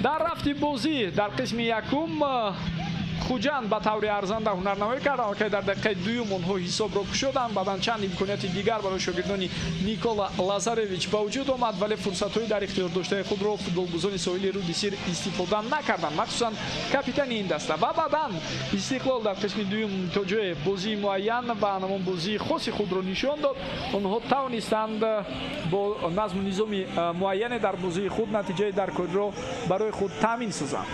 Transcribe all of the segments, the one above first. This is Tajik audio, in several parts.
дар рафти бозӣ дар қисми якум хуҷанд ба таври арзанда ҳунарнамоӣ карданд ки дар дақиқаи дуюм онҳо ҳисобро кушоданд. баъдан чанд имконияти дигар барои шогирдони Никола Лазаревич ба вуҷуд омад, вале фурсатҳои дар ихтиёр доштаи худро футболбозони соҳили руди сир истифода накарданд, махсусан капитани ин даста. Ва баъдан Истиқлол дар қисми дуюм то ҷои бозии муайян ва ҳамон бозии хоси худро нишон дод. онҳо тавонистанд бо назму низоми муайяне дар бозии худ натиҷаи даркориро барои худ таъмин созанд.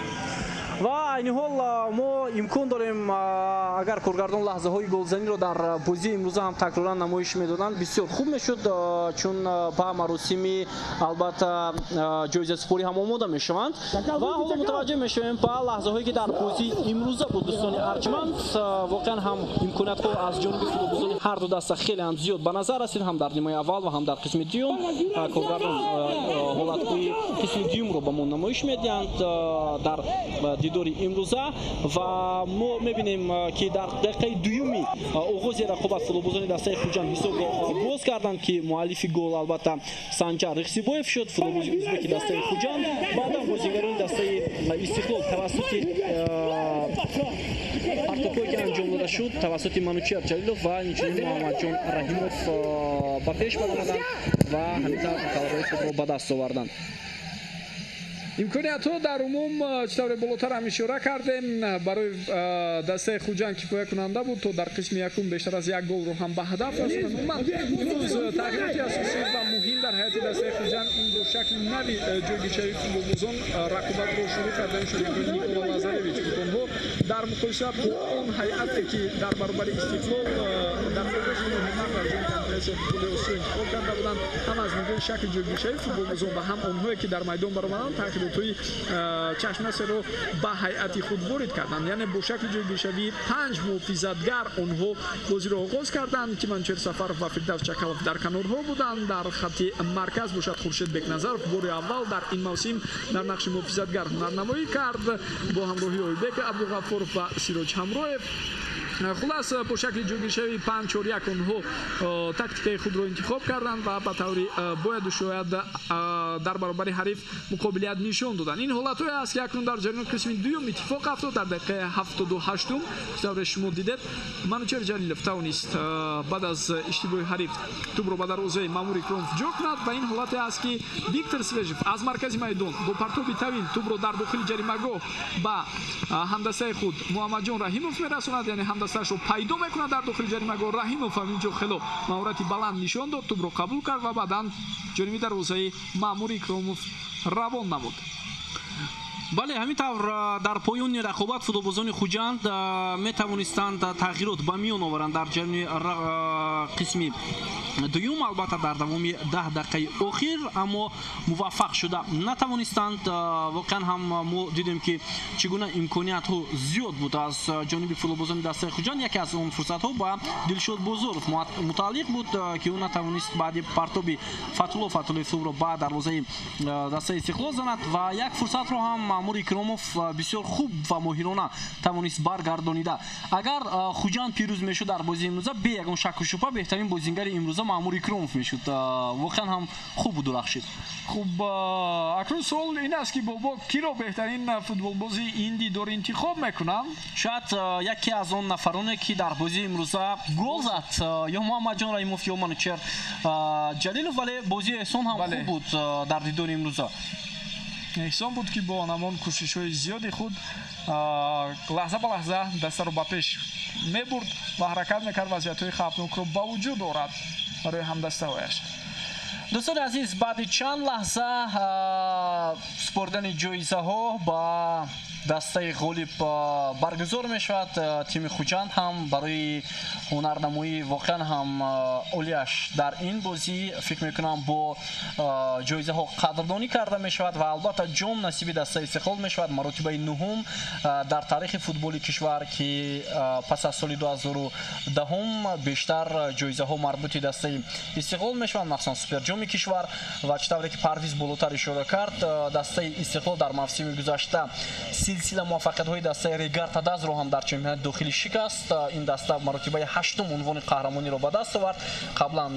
ва айни ҳол мо имкон дорем агар коргардон лаҳзаҳои голзаниро дар бозии имрӯза ҳам такроран намоиш медоданд, бисёр хуб мешуд, чун ба маросими албатта ҷоизасупорӣ ҳам омода мешаванд. ва ҳоло мутаваҷҷеҳ мешавем ба лаҳзаҳое ки дар бозии имрӯза буд. дӯстони арҷманд, воқеан ҳам имкониятҳо аз ҷониби футболбозони ҳар ду даста хеле ҳам зиёд ба назар расид, ҳам дар нимои аввал ва ҳам дар қисми дуюм. Коргардон ҳолатҳои қисми дуюмро ба мо намоиш медиҳанд дар дидори имрӯза ва мо мебинем ки дар дақиқаи дуюми оғози рақобат футболбозони дастаи хуҷанд ҳисобро боз карданд ки муаллифи гол албатта Санҷар Иқсибоев шуд, футболбози ӯзбеки дастаи хуҷанд. баъдан бозигарони дастаи Истиқлол тавассути партопое ки анҷом дода шуд тавассути Манучиар Ҷалилов ва инчунин Муҳаммадҷон Раҳимов ба пеш баромаданд ва ҳамин тавр ғалабаи худро ба даст оварданд. имкониятҳо дар умум читавре болотар ҳам ишора кардем барои дастаи хуҷанд кифоя кунанда буд то дар қисми якум бештар аз як голро ҳам ба ҳадаф расонанд. умуман имрӯз тағйироти асосӣ ва муҳим дар ҳаёти дастаи хуҷанд ин бо шакли нави ҷойгиршавии футболбозон рақобатро шурӯъ кардани шогирдони Никола Лазаревич буд. онҳо дар муқоиса бо он ҳайате ки дар баробари Истиқлол дар оғози муҳиммат дар ҷои конференсияи футболи Осиё интихоб карда буданд, ҳам аз нигоҳи шакли ҷойгиршавии футболбозон ва ҳам онҳое ки дар майдон баромаданд тағйиротҳои чашмнасеро ба ҳайати худ ворид карданд. яъне бо шакли ҷойгиршавии 5 муҳофизатгар онҳо бозиро оғоз карданд ки Манучер Сафаров ва Фирдавс Чакалов дар канорҳо буданд. дар хатти марказ бошад Хуршед Бекназаров бори аввал дар ин мавсим дар нақши муҳофизатгар ҳунарнамоӣ кард бо ҳамроҳии Ойбек Абдуғаффоров ва Сироҷ Ҳамроев. хулас бо шакли ҷойгиршавии 5-4-1 онҳо тактикаи худро интихоб карданд ва ба таври бояду шояд дар баробари ҳариф муқобилият нишон доданд. ин ҳолатҳое аст ки акнун дар ҷараёни қисми дуюм иттифоқ афтод. дар дақиқаи 78 тавре шумо дидед Манучер Ҷалилов тавонист баъд аз иштибоҳи ҳариф тӯбро ба дарвозаи Маъмур Икромов ҷо кунад ва ин ҳолате аст ки Виктор Свежев аз маркази майдон бо партоби тавил тӯбро дар дохили ҷаримагоҳ ба ҳамдастаи худ Муҳаммадҷон Раҳимов мерасонад, яъне ҳамдастаашро пайдо мекунад дар дохили ҷаримагоҳ. Раҳимов ҳаминҷо хело маҳорати баланд нишон дод, тӯбро қабул кард ва баъдан ҷониби дарвозаи Маъмур Икромов равон намуд. бале ҳамин тавр дар поёни рақобат футболбозони хуҷанд метавонистанд тағйирот ба миён оваранд дар ҷараёни қисми дуюм. албатта дар давоми 10 дақиқаи охир аммо муваффақ шуда натавонистанд. воқеан ҳам мо дидем ки чӣ гуна имкониятҳо зиёд буд аз ҷониби футболбозони дастаи хуҷанд. яке аз он фурсатҳо ба Дилшод Бозоров мутааллиқ буд ки ӯ натавонист баъди партоби Фатуллоевро ба дарвозаи дастаи Истиқлол занад ва як фурсатро ҳам Маъмур Икромов бисёр хуб ва моҳирона тавонист баргардонида. агар хуҷанд пирӯз мешуд дар бозии имрӯза бе ягон шакку шубҳа беҳтарин бозингари имрӯза Маъмур Икромов мешуд. воқеан ҳам хуб дурахшид. хуб акнун суол ин аст ки бобо киро беҳтарин футболбози ин дидор интихоб мекунам? шояд яке аз он нафароне ки дар бозии имрӯза гол зад ё Муҳаммадҷон Раҳимов ё Манучер Ҷалилов, вале бозии Эҳсон ҳам хуб буд дар дидори имрӯза. эҳсон буд ки бо намон кӯшишҳои зиёди худ лаҳза ба лаҳза дастаро ба пеш мебурд ва ҳаракат мекард вазъиятҳои хавфнокро ба вуҷуд орад барои ҳамдастаҳояш. дӯстони азиз, баъди чанд лаҳза супордани ҷоизаҳо ба дастаи ғолиб баргузор мешавад. тими хуҷанд ҳам барои ҳунарнамоӣ воқеан ҳам олияш дар ин бозӣ фикр мекунам бо ҷоизаҳо қадрдонӣ карда мешавад ва албатта ҷом насиби дастаи Истиқлол мешавад. маротибаи нуҳум дар таърихи футболи кишвар ки пас аз соли 2010 бештар ҷоизаҳо марбути дастаи Истиқлол мешаванд, махсусан суперҷом пенҷуми кишвар ва чӣ тавре ки Парвиз болотар ишора кард, дастаи Истиқлол дар мавсими гузашта силсила муваффақиятҳои дастаи Регар Тадазро ҳам дар чемпионати дохилӣ шикаст. Ин даста маротибаи 8-ум унвони қаҳрамониро ба даст овард. Қаблан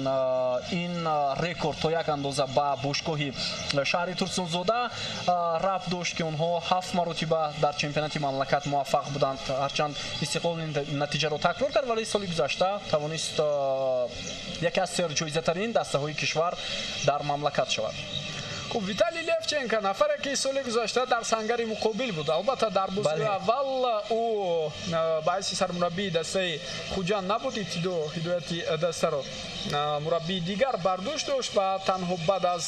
ин рекорд то як андоза ба бошгоҳи шаҳри Турсунзода рабт дошт ки онҳо 7 маротиба дар чемпионати мамлакат муваффақ буданд. Ҳарчанд Истиқлол натиҷаро такрор кард, вале соли гузашта тавонист яке аз серҷоизатарин дастаҳои кишвар дар мамлакат шавад. Виталий Левченко нафаре ки соли гузашта дар сангари муқобил буд. Албатта дар бозии аввал ӯ ба ҳайси сармураббии дастаи Хуҷанд набуд. ибтидо ҳидояти дастаро мураббии дигар бардошт дошт ва танҳо баъд аз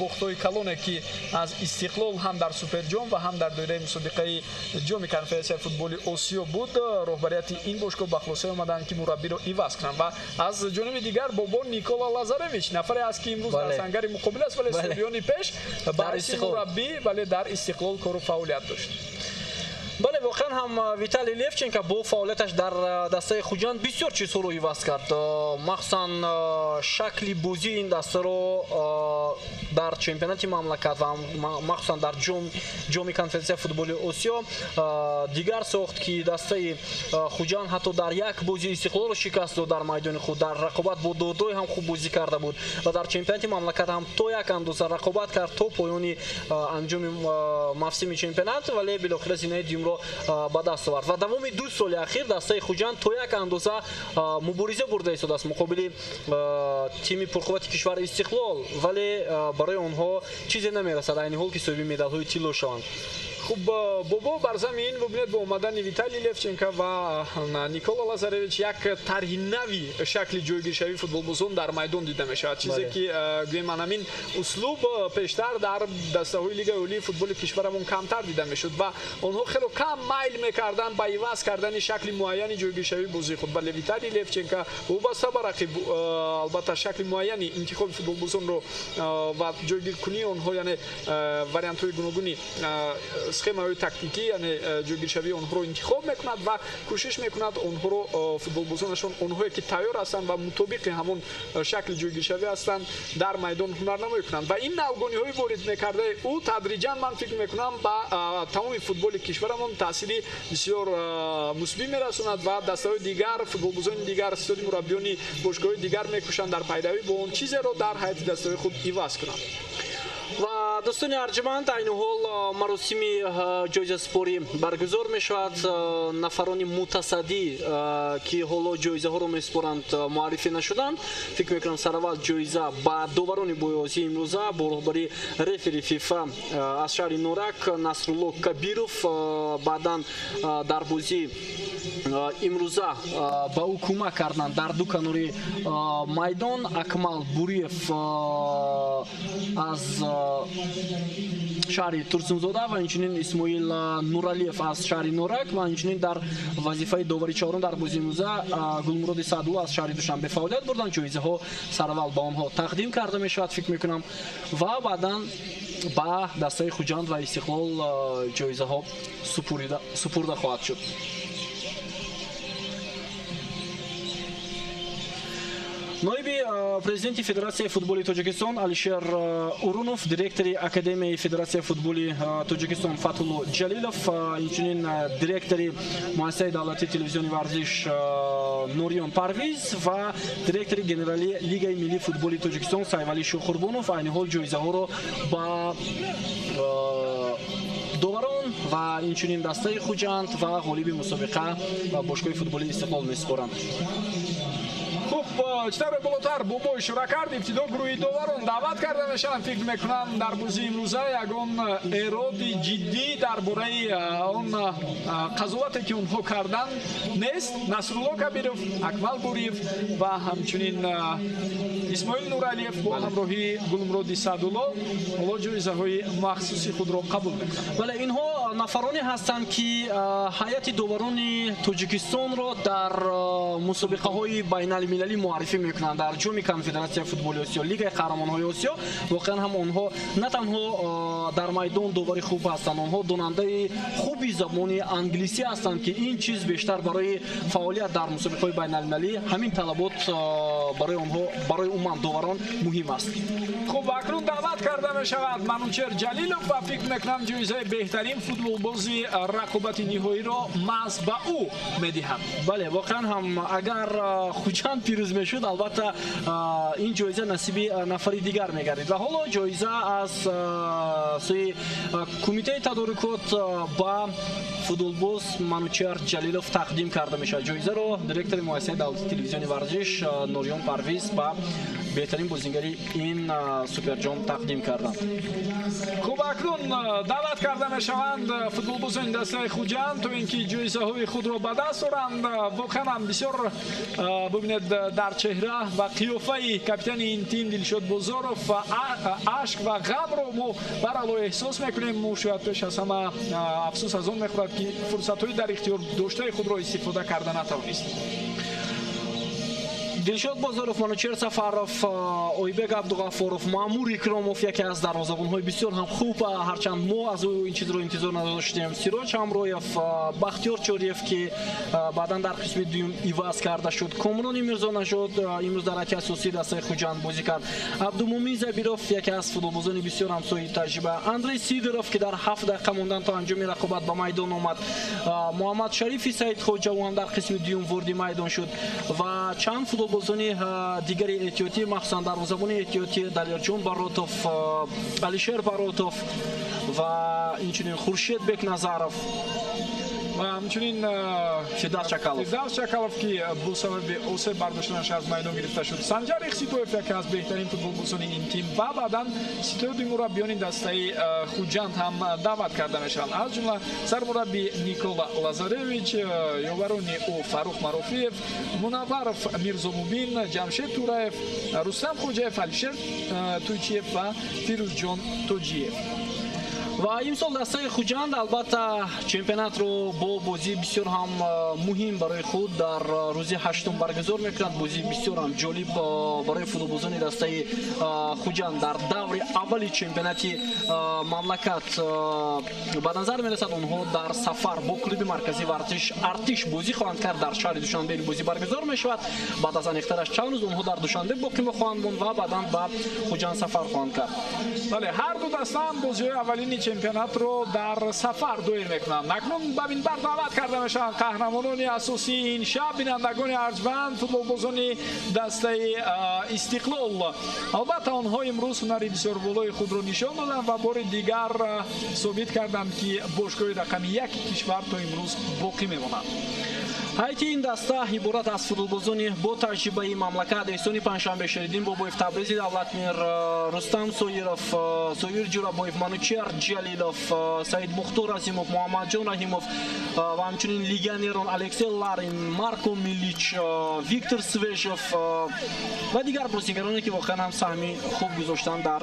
бохтҳои калоне ки аз Истиқлол ҳам дар суперҷом ва ҳам дар доираи мусобиқаи ҷоми конференсияи футболи Осиё буд, роҳбарияти ин бошгоҳ ба хулосае омаданд ки мураббиро иваз кунанд. Ва аз ҷониби дигар бобон Никола Лазаревич нафаре аст ки имрӯз дар сангари муқобил аст, вале солиёни пеш ба ҳайси мураббӣ вале дар Истиқлол кору фаъолият дошт. бале воқеан ҳам Виталий Левченко бо фаъолияташ дар дастаи Хуҷанд бисёр чизҳоро иваз кард. махсусан шакли бозии ин дастаро дар чемпионати мамлакат ва махсусан дар ҷоми конференсияи футболи Осиё дигар сохт ки дастаи Хуҷанд ҳатто дар як бози Истиқлолро шикаст дод дар майдони худ. Дар рақобат бо Додой ҳам хуб бозӣ карда буд ва дар чемпионати мамлакат ҳам то як андоза рақобат кард то поёни анҷоми мавсими чемпионат, вале билохира зинаи дюймро ба даст овард. Ва давоми 2 соли ахир дастаи Хуҷанд то як андоза мубориза бурда истодааст муқобили тими пурқуввати кишвари Истиқлол, вале барои онҳо чизе намерасад, айни ҳол ки соҳиби медалҳои тилло шаванд. Хуб, бобо бар замин бубинед бо омадани Виталий Левченко ва Никола Лазаревич як тарҳи нави шакли ҷойгиршавии футболбозон дар майдон дида мешавад. чизе ки гӯеман ҳамин услуб пештар дар дастаҳои лигаи олии футболи кишварамон камтар дида мешуд ва онҳо хело кам майл мекарданд ба иваз кардани шакли муайяни ҷойгиршавии бозии худ. Вале Виталий Левченко вобаста ба рақиб албатта шакли муайяни интихоби футболбозонро ва ҷойгиркунии онҳо, яъне вариантҳои гуногуни схемаҳои тактикӣ, яъне ҷойгиршавии онҳоро интихоб мекунад ва кӯшиш мекунад онҳоро футболбозонашон онҳое ки тайёр ҳастанд ва мутобиқи ҳамон шакли ҷойгиршавӣ ҳастанд дар майдон ҳунарнамоӣ кунанд. Ва ин навгониҳои ворид мекардаи ӯ тадриҷан ман фикр мекунам ба тамоми футболи кишварамон таъсири бисёр мусбӣ мерасонад ва дастаҳои дигар, футболбозони дигар, сиёди мураббиёни бошгоҳои дигар мекӯшанд дар пайравӣ бо он чизеро дар ҳайати дастаҳои худ иваз кунанд. ва дӯстони арҷуманд айни ҳол маросими ҷоизаспорӣ баргузор мешавад. нафарони мутасаддӣ ки ҳоло ҷоизаҳоро месупоранд муаррифӣ нашуданд. фикр мекунам сараввал ҷоиза ба доварони боёзии имрӯза бо роҳбари рефери фифа аз шаҳри Норак Насрулло Кабиров, баъдан дар бозии имрӯза ба ӯ кӯмак карданд дар ду канори майдон Акмал Буриев аз шаҳри Турсунзода ва инчунин Исмоил Нуралиев аз шаҳри Норак ва инчунин дар вазифаи довари чаҳорум дар бозии имрӯза Гулмуроди Саъдулло аз шаҳри Душанбе фаъолият бурданд. ҷоизаҳо сараввал ба онҳо тақдим карда мешавад фикр мекунам ва баъдан ба дастаи Хуҷанд ва Истиқлол ҷоизаҳо супурда хоҳад шуд. ноиби президенти Федератсияи футболи Тоҷикистон Алишер Урунов, директори Академияи Федератсияи футболи Тоҷикистон Фатҳулло Ҷалилов, инчунин директори муассисаи давлатии телевизиони варзиш Нуриён Парвиз ва директори генералии Лигаи миллии футболи Тоҷикистон Сайвали Шухурбонов айни ҳол ҷоизаҳоро ба доварон ва инчунин дастаи Хуҷанд ва ғолиби мусобиқа ва бошгоҳи футболи Истиқлол месупоранд. Хуб, чӣ тавре болотар бобо ишора кард, ибтидо гурӯҳи доварон даъват карда мешаванд. фикр мекунам дар бозии имрӯза ягон эроди ҷиддӣ дар бораи он қазовате ки онҳо карданд нест. Насрулло Кабиров, Акмал Буриев ва ҳамчунин Исмоил Нуралиев бо ҳамроҳии Гулмуроди Саъдулло ҳоло ҷоизаҳои махсуси худро қабул мекунанд. Бале инҳо нафароне ҳастанд ки ҳайати доварони Тоҷикистонро дар мусобиқаҳои байналмилалӣ муаррифӣ мекунанд дар ҷоми конфедератсияи футболи Осиё, Лигаи қаҳрамонҳои Осиё. воқеан ҳам онҳо на танҳо дар майдон довари хуб ҳастанд, онҳо кунандаи хуби забони англисӣ ҳастанд ки ин чиз бештар барои фаъолият дар мусобиқаҳои байналмилалӣ ҳамин талабот барои онҳо барои умуман доварон муҳим аст. хуб акнун даъват карда мешавад Манучер Ҷалилов ва фикр мекунам ҷоизаи беҳтарин футболбози рақобати ниҳоиро маҳз ба ӯ медиҳад. бале воқеан ҳам агар Хуҷанд пирӯз мешуд албатта ин ҷоиза насиби нафари дигар мегардид ва ҳоло ҷоиза аз сӯи кумитаи тадорикот ба футболбоз Манучер Ҷалилов тақдим карда мешавад. ҷоизаро директори муассисаи давлати телевизиони варзиш Нориён Парвиз ба беҳтарин бозингари ин суперҷом тақдим карданд. хуб акнун даъват карда мешаванд футболбозони дастаи Хуҷанд то ин ки ҷоизаҳои худро ба даст оранд. воқеан ҳам бисёр бубинед дар чеҳра ва қиёфаи капитани ин тим Дилшод Бозоров ашк ва ғамро мо барало эҳсос мекунем. мо шояд пеш аз ҳама афсӯс аз он мехӯрад ки фурсатҳои дар ихтиёр доштаи худро истифода карда натавонист. Дилшод Бозоров, Манучер Сафаров, Ойбек Абдуғафоров, Маъмур Икромов яке аз дарвозабонҳои бисёр ҳам хуб, ҳарчанд мо аз ӯ ин чизро интизор надоштем. Сироҷ Ҳамроев, Бахтиёр Чориев ки баъдан дар қисми дуюм иваз карда шуд. Комрони Мирзонажод имрӯз дар ҳайати асосии дастаи Хуҷанд бозӣ кард. Абдумумин Забиров яке аз футболбозони бисёр ҳам соҳиби таҷриба. Андрей Сидоров ки дар 7 дақиқа мондан то анҷоми рақобат ба майдон омад. Муҳаммад Шарифи Саидхоҷа ӯ ҳам дар қисми дуюм ворди майдон шуд ва чанд футболбозони дигари эҳтиётӣ махсусан дарвозабони эҳтиётӣ Далерҷон Баротов, Алишер Баротов ва инчунин Хуршед Бекназаров ва ҳамчунин Фидас Чакалов ки бо сабаби осеб бардоштанаш аз майдон гирифта шуд. Санҷар Ихситоев яке аз беҳтарин футболбозони ин тим ва баъдан ситоди мураббиёни дастаи Хуҷанд ҳам даъват карда мешаванд. аз ҷумла сармурабби Никола Лазаревич, ёварони ӯ Фарух Марофиев, Мунавваров Мирзомубин, Ҷамшед Тураев, Рустам Хоҷаев, Алишер Тӯйчиев ва Фирӯзҷон Тоҷиев. ва имсол дастаи Хуҷанд албатта чемпионатро бо бозии бисёр ҳам муҳим барои худ дар рӯзи 8 баргузор мекунад. бозии бисёр ҳам ҷолиб барои футболбозони дастаи Хуҷанд дар даври аввали чемпионати мамлакат ба назар мерасад. онҳо дар сафар бо клуби марказии варзиш Артиш бозӣ хоҳанд кард. дар шаҳри Душанбе бозӣ баргузор мешавад. баъд аз анехтараш чанд рӯз онҳо дар Душанбе боқӣ мехоҳанд монд ва баъдан ба Хуҷанд сафар хоҳанд кард. бале ҳар ду даста ҳам бозиҳои аввалини чемпионатро дар сафар доир мекунанд. акнун ба минбар даъват карда мешаванд қаҳрамонони асосии ин шаб, бинандагони арҷманд, футболбозони дастаи Истиқлол. албатта онҳо имрӯз ҳунари бисёр болои худро нишон доданд ва бори дигар собит карданд ки бошгоҳи рақами 1 кишвар то имрӯз боқӣ мемонад. ҳайти ин даста иборат аз футболбозони бо таҷрибаи мамлакат Эҳсони Панҷшанбе, Шеридин Бобоев, Табризи Давлатмир, Рустам Соиров, Соир Ҷурабоев, Манучер Ҷалилов, Саид Мухтор Азимов, Муҳаммадҷон Раҳимов ва ҳамчунин легионерон Алексей Ларин, Марко Милич, Виктор Свежов ва дигар бозигароне ки воқеан ҳам саҳми хуб гузоштанд дар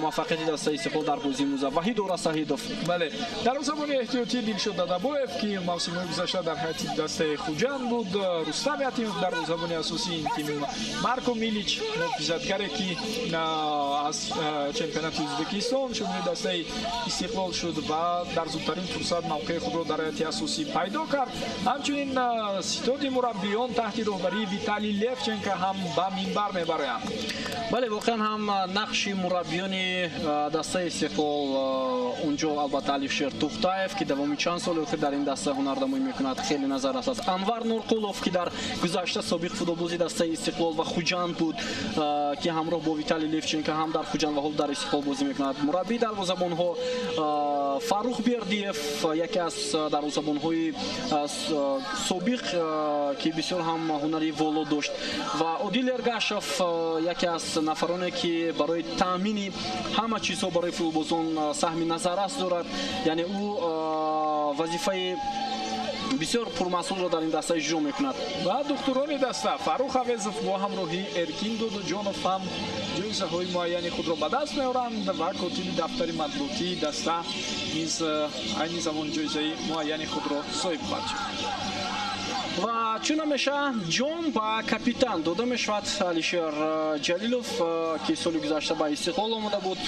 муваффақияти дастаи Истиқлол дар бозии имрӯза. Ваҳид Ора Саҳидов, бале дарвозабони эҳтиётӣ Дилшод Дадабоев ки мавсимҳои гузашта дар ҳайати дастаи Хуҷанд буд, Рустам Ятимов дарвозабони асосии ин тим, Марко Милич муҳофизатгаре ки аз чемпионати Ӯзбекистон шумоли дастаи Истиқлол шуд ва дар зудтарин фурсат мавқеи худро дар ҳайати асосӣ пайдо кард. ҳамчунин ситоди мураббиён таҳти роҳбарии Виталий Левченко ҳам ба минбар мебароянд. бале воқеан ҳам нақши мураббиёни дастаи Истиқлол унҷо албатта Алишер Тухтаев ки давоми чанд соли охир дар ин даста ҳунардамоӣ мекунад хеле назар аст. Анвар Нурқулов ки дар гузашта собиқ футболбози дастаи Истиқлол ва Хуҷанд буд ки ҳамроҳ бо Виталий Левченко ҳам дар Хуҷанд ва ҳол дар Истиқлол бозӣ мекунад. мураббии дарвозабонҳо Фарух Бердиев яке аз дарвозабонҳои собиқ ки бисёр ҳам ҳунари воло дошт ва Одил Эргашев яке аз нафароне ки барои таъмини ҳама чизҳо барои футболбозон саҳми назаррас дорад. яъне ӯ вазифаи бисёр пурмасъулро дар ин даста иҷро мекунад. ва духтурони даста Фарух Авезов бо ҳамроҳии Эркин Додуҷонов ҳам ҷоизаҳои муайяни худро ба даст меоранд ва котиби дафтари матбуотии даста низ айни замон ҷоизаи муайяни худро соҳиб хоҳад шуд. ва чун меша ҷом ба капитан дода мешавад. Алишер Ҷалилов ки соли гузашта ба истиқлол омада буд,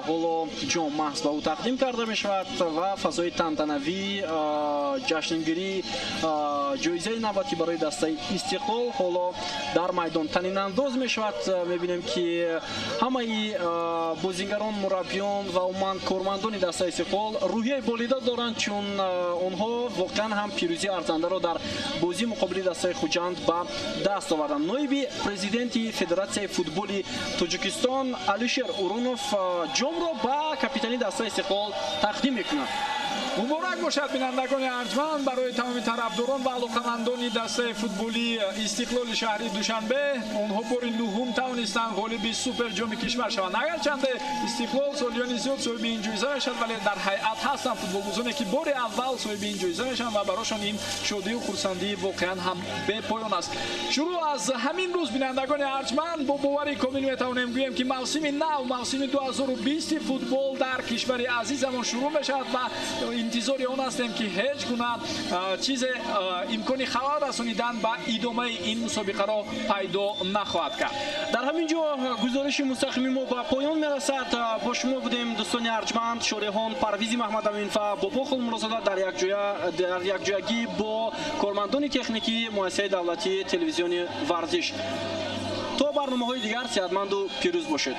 ҳоло ҷом маҳз ба ӯ тақдим карда мешавад ва фазои тантанавӣ ҷашнгирӣ ҷоизаи навбатӣ барои дастаи истиқлол ҳоло дар майдон танинандоз мешавад. мебинем ки ҳамаи бозигарон, мураббиён ва умуман кормандони дастаи истиқлол рӯҳияи болида доранд, чун онҳо воқеан ҳам пирӯзии арзандаро дар бозии муқобили дастаи Хуҷанд ба даст оварданд. ноиби президенти Федератсияи футболи Тоҷикистон Алишер Уронов ҷомро ба капитани дастаи истиқлол тақдим мекунад. муборак бошад бинандагони арҷманд барои тамоми тарафдорон ва алоқамандони дастаи футболи истиқлоли шаҳри Душанбе. онҳо бори нуҳум тавонистанд ғолиби суперҷоми кишвар шаванд. агарчанде истиқлол солиёни зиёд соҳиби ин ҷоиза мешавад, вале дар ҳайат ҳастанд футболбозоне ки бори аввал соҳиби ин ҷоиза мешаванд ва барошон ин шодию хурсандӣ воқеан ҳам бепоён аст. шурӯъ аз ҳамин рӯз бинандагони арҷманд бо бовари комил метавонем гӯем ки мавсими нав, мавсими 2020 футбол дар кишвари азизамон шурӯъ мешавад ва интизори он ҳастем ки ҳеҷ гуна чизе имкони хабар расонидан ба идомаи ин мусобиқаро пайдо нахоҳад кард. дар ҳамин ҷо гузориши мустақими мо ба поён мерасад. бо шумо будем дӯстони арҷманд, шориҳон Парвизи Маҳмадамин ва Бобохол Мурозода дар якҷоягӣ бо кормандони техникии муассисаи давлатии телевизиони варзиш. то барномаҳои дигар сеҳатманду пирӯз бошед.